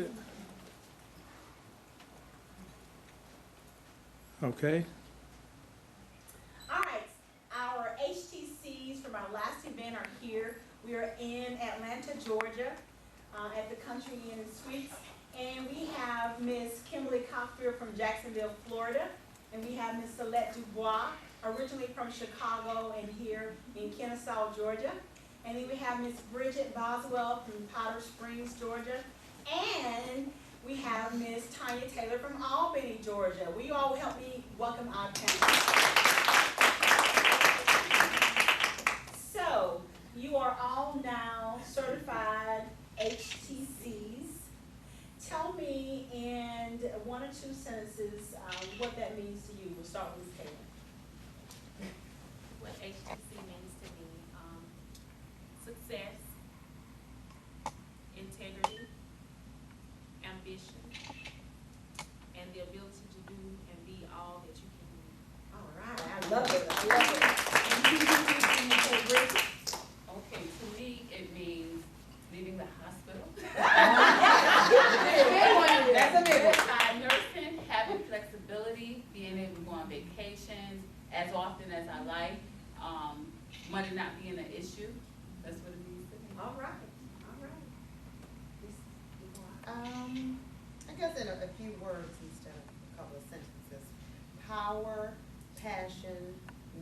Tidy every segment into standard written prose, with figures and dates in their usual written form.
it. Okay. All right, our HTCs from our last event are here. We are in Atlanta, Georgia, at the Country Inn and Suites. And we have Miss Kimberly Cockfield from Jacksonville, Florida. And we have Miss Celeste Dubois, originally from Chicago and here in Kennesaw, Georgia. And then we have Miss Bridget Boswell from Powder Springs, Georgia. And we have Miss Tanya Taylor from Albany, Georgia. Will you all help me welcome our panelists? So, you are all now certified HTCs. Tell me in one or two sentences what that means to you. We'll start with Ms. Taylor. What HTC means to me, success, integrity, ambition, and the ability to do and be all that you can be. All right, I love it. I love it. Okay, to me, it means leaving the hospital. That's a big one. Nursing, having flexibility, being able to go on vacations as often as I like, money not being an issue. That's what it means to me. All right, all right. Ms. I guess in a few words instead of a couple of sentences. Power, passion,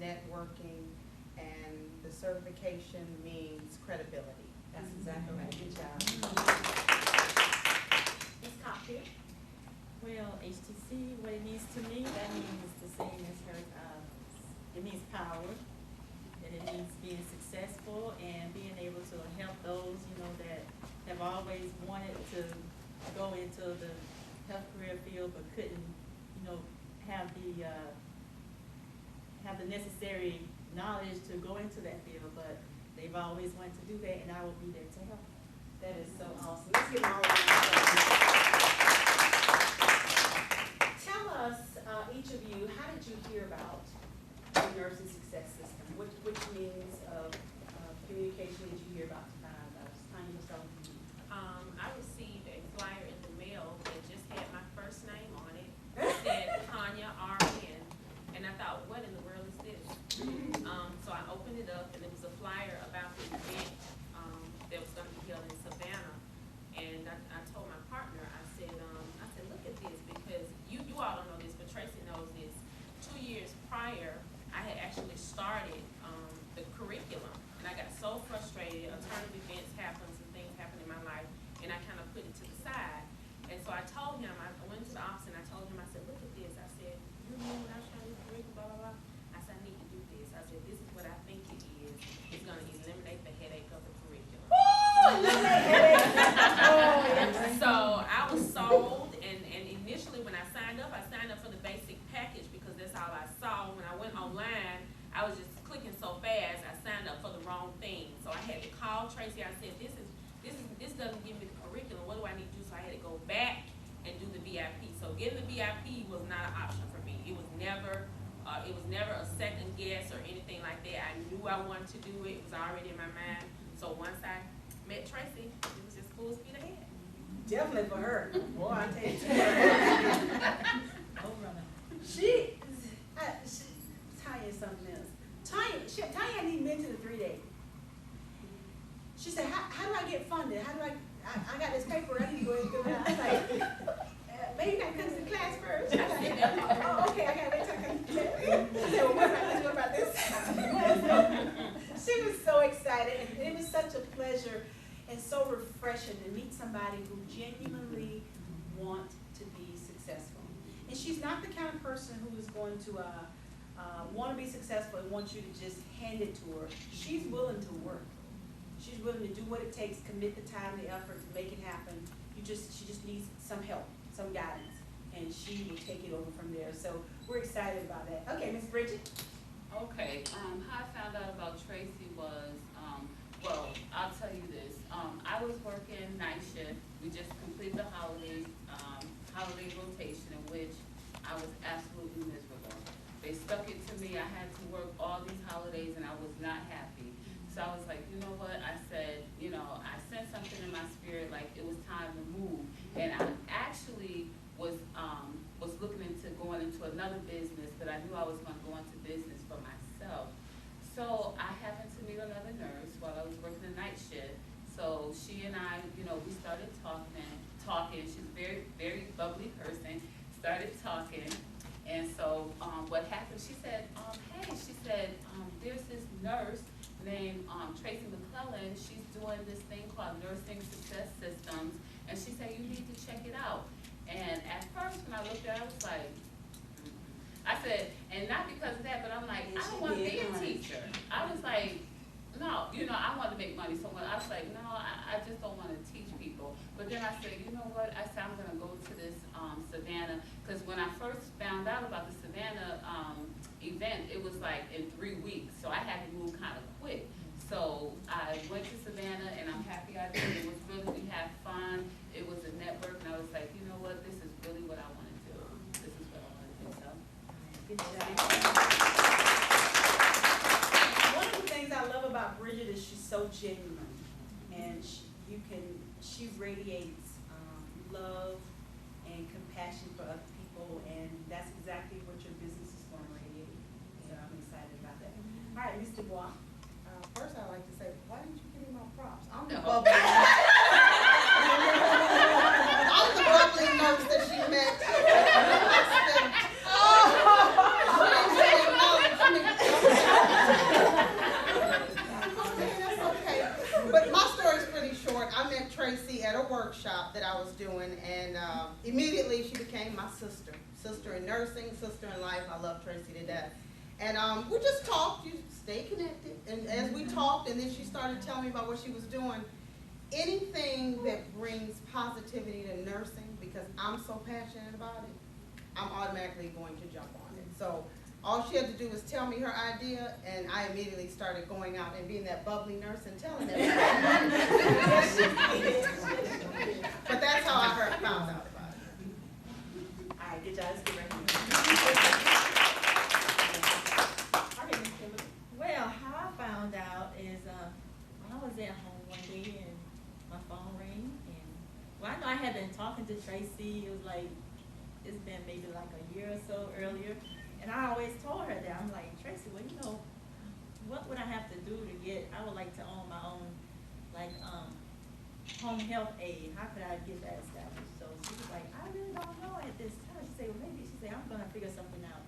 networking, and the certification means credibility. That's exactly right. Good job. Ms. Cockfield. Well, HTC, what it means to me, that means the same as her. It means power, and it means being successful and being able to help those, that have always wanted to go into the health career field but couldn't, have the necessary knowledge to go into that field, but they've always wanted to do that, and I will be there to help. That is so awesome. Let's give them all a round of applause. Tell us, each of you, how did you hear about the nursing success system? Which means of communication did you hear about to find out? Tanya, let's start with you. I received a flyer in the mail that just had my first name on it. It said Tanya RN, and I thought, what in the world is this? So I opened it up, and it was a flyer about the event that was going to be held in Savannah. And I told my partner, I said, look at this, because you all don't know this, but Tracy knows this. 2 years prior, I had actually started the curriculum, and I got so frustrated. Alternative events happened, some things happened in my life, and I kind of put it to the side. And so I told him, I went to the office and I told him, I said, look at this. I said, you remember when I was trying to do curriculum, blah, blah, blah. I said, I need to do this. I said, this is what I think it is. It's going to eliminate the headache of the curriculum. So I was sold, and initially when I signed up for the basic package because that's all I saw. When I went online, I was just clicking so fast, I signed up for the wrong thing. So I had to call Tracy. I said, this doesn't give me the curriculum. What do I need to do? So I had to go back and do the VIP. So getting the VIP was not an option for me. It was never a second guess or anything like that. I knew I wanted to do it. It was already in my mind. So once I met Tracy, it was just full speed ahead. Definitely for her. Boy, I tell you. Tanya is something else. Tanya hadn't even been to the 3-day. She said, how do I get funded? How do I got this paper, I need to go ahead and fill it out. I was like, maybe you gotta come to the class first. I said, oh, okay, I gotta wait till I come to class. I said, well, what about this? She was so excited, and it was such a pleasure and so refreshing to meet somebody who genuinely want to be successful. And she's not the kind of person who is going to want to be successful and want you to just hand it to her. She's willing to work. She's willing to do what it takes, commit the time, the effort to make it happen. She just needs some help, some guidance, and she will take it over from there. So we're excited about that. Okay, Miss Bridget. Okay, how I found out about Tracy was, well, I'll tell you this. I was working night shift. We just completed the holiday rotation in which I was absolutely miserable. They stuck it to me. I had to work all these holidays and I was not happy. So I was like, you know what? I said, I sensed something in my spirit like it was time to move. And I actually was looking into going into another business, but I knew I was gonna go into business for myself. So I happened to meet another nurse while I was working the night shift. So she and I, we started talking. She's a very, very bubbly person. Started talking, and so what happened? She said, "Hey," she said, "There's this nurse named Tracy McClelland. She's doing this thing called Nursing Success Systems, and she said you need to check it out." And at first, when I looked at it, I was like, I said, and not because of that, but I'm like, I don't want to be a teacher. I was like, no, I want to make money. So when I was like, no, I just don't want to teach people. But then I said, you know what? I said, I'm going to go to this Savannah, because when I first found out about the Savannah event, it was like in 3 weeks. So I had to move kind of quick. So I went to Savannah, and I'm happy I did. It was really, we had fun. It was a network, and I was like, you know what? This is really what I want to do. This is what I want to do. So. Good job. One of the things I love about Bridget is she's so genuine, and she radiates love and compassion for other people, and that's exactly what your business is going to radiate. So I'm excited about that. All right, Ms. Dubois. First, I'd like to say, why didn't you give me my props? I'm the No. bubbly. I'm the bubbly nurse that she met. Okay, that's okay. But my story's pretty short. I met Tracy at a workshop that I was doing, and immediately she became my sister. Sister in nursing, sister in life. I love Tracy to death. And we just talked, you stay connected. And as we talked, and then she started telling me about what she was doing, anything that brings positivity to nursing, because I'm so passionate about it, I'm automatically going to jump on it. So all she had to do was tell me her idea, and I immediately started going out and being that bubbly nurse and telling everybody. But that's how I found out about it. All right, good job. Let's get right here. Well, how I found out is when I was at home one day and my phone rang, and well, I know I had been talking to Tracy. It was like, it's been maybe like a year or so earlier, and I always told her that. I'm like, Tracy, well, what would I have to do to get, I would like to own my own, like, home health aid. How could I get that established? So she was like, I really don't know at this time. She said, well, maybe, she said, I'm gonna figure something out.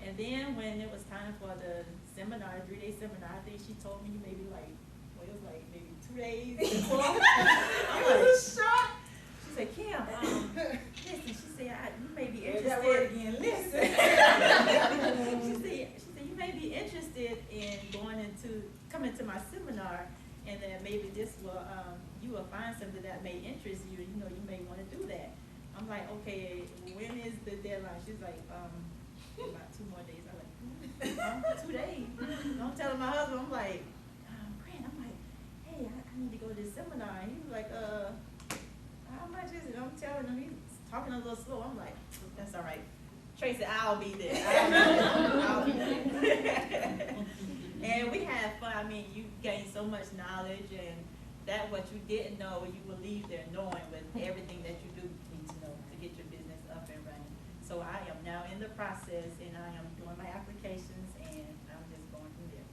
And then when it was time for the seminar, 3-day seminar, I think she told me maybe like, well, it was like maybe 2 days before. I was shocked. She said, Kim, listen, she said, you may be interested. That word again, listen. she said, you may be interested in coming to my seminar, and then maybe this will, you will find something that may interest you, you may want to do that. I'm like, okay, when is the deadline? She's like, about 2 more days. I'm like, 2 days. I'm telling my husband, I'm like, Brent, I'm like, hey, I need to go to this seminar. And he was like, how much is it? I'm telling him, he's talking a little slow. I'm like, that's all right. Tracy, I'll be there. I'll be there. And we had fun. I mean, you gain so much knowledge, and that what you didn't know, you will leave there knowing with everything that you do need to know to get your business up and running. So I am now in the process, and I am doing my applications, and I'm just going from there.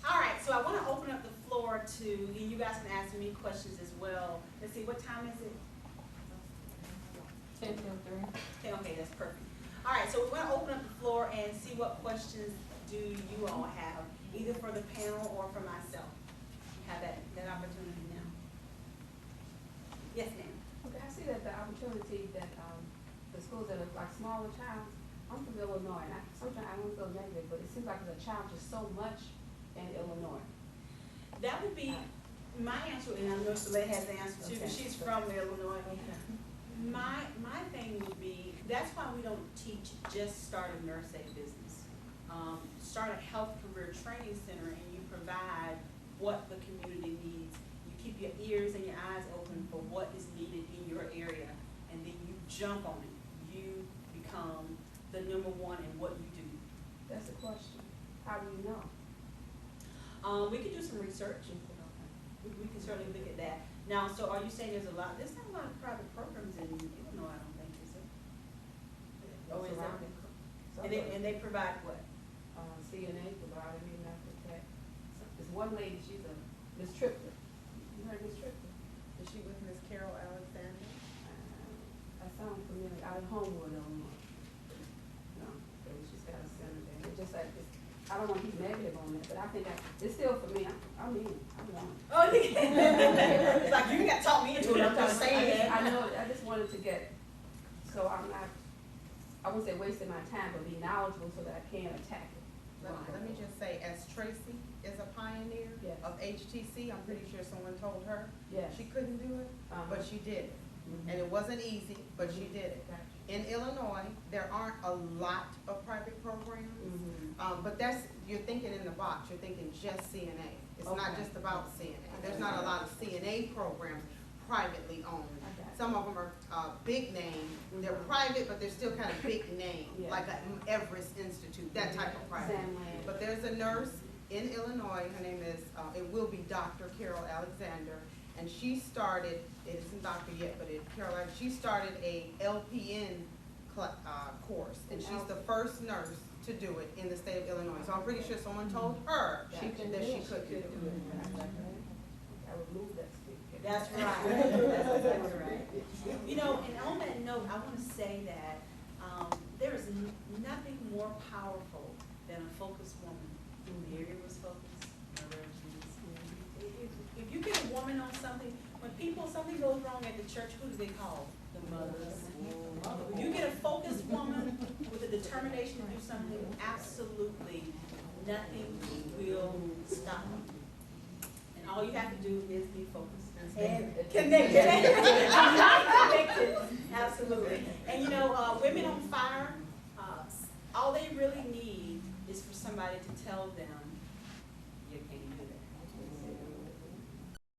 All right, so I want to open up the floor to, and you guys can ask me questions as well. Let's see, what time is it? 10 till 3. Okay, that's perfect. All right, so we're going to open up the floor and see what questions do you all have, either for the panel or for myself. You have that opportunity now. Yes, ma'am. Okay, I see that the opportunity that the schools that are like smaller towns, I'm from Illinois, and sometimes I don't feel negative, but it seems like the challenge is so much in Illinois. That would be my answer, and I know Soleil has the answer too, because she's from Illinois. Okay. My thing would be, that's why we don't teach just start a nurse aid business. Start a health career training center, and you provide what the community needs. You keep your ears and your eyes open for what is needed in your area, and then you jump on it. You become the #1 in what you do. That's the question. How do you know? We could do some research. certainly look at that. Now, so are you saying there's not a lot of private programs in Illinois, I don't think, is there? Oh, is there? And they provide what? CNA provided me medical tech. There's one lady, she's a, Miss Tripler. You heard Miss Tripler? Is she with Miss Carol Alexander? That sounds familiar, out in Homewood, Illinois. No, but she's got a center there. It's just like, I don't want to be negative on that, but I think it's still for me, I'm in, I'm on. Oh, it's like, you got to talk me into it, I'm just saying. I know, I just wanted to get, so I'm not, I wouldn't say wasting my time, but be knowledgeable so that I can attack it. Let me just say, as Tracy is a pioneer Yes. of HTC, I'm pretty sure someone told her Yes. she couldn't do it, but she did it. Mhm. And it wasn't easy, but she did it. Gotcha. In Illinois, there aren't a lot of private programs, Mhm. but you're thinking in the box, you're thinking just CNA. It's not Okay. just about CNA. There's not a lot of CNA programs privately owned. I got it. Some of them are big name, they're private, but they're still kind of big name, Yeah. like a Everest Institute, that type of private. Sam Land. But there's a nurse in Illinois, her name is, it will be Dr. Carol Alexander, and she started, it isn't doctor yet, but she started a LPN course, and she's the first nurse to do it in the state of Illinois. So I'm pretty sure someone told her that she could do it. I would move that stick. That's right, that's exactly right. You know, and on that note, I want to say that there is nothing more powerful than a focused woman. Mary was focused. If you get a woman on something, when something goes wrong at the church, who do they call? The mothers. If you get a focused woman with a determination to do something, absolutely nothing will stop them. And all you have to do is be focused and connected. Connected, absolutely. And you know, Women on Fire, all they really need is for somebody to tell them, you can't do that.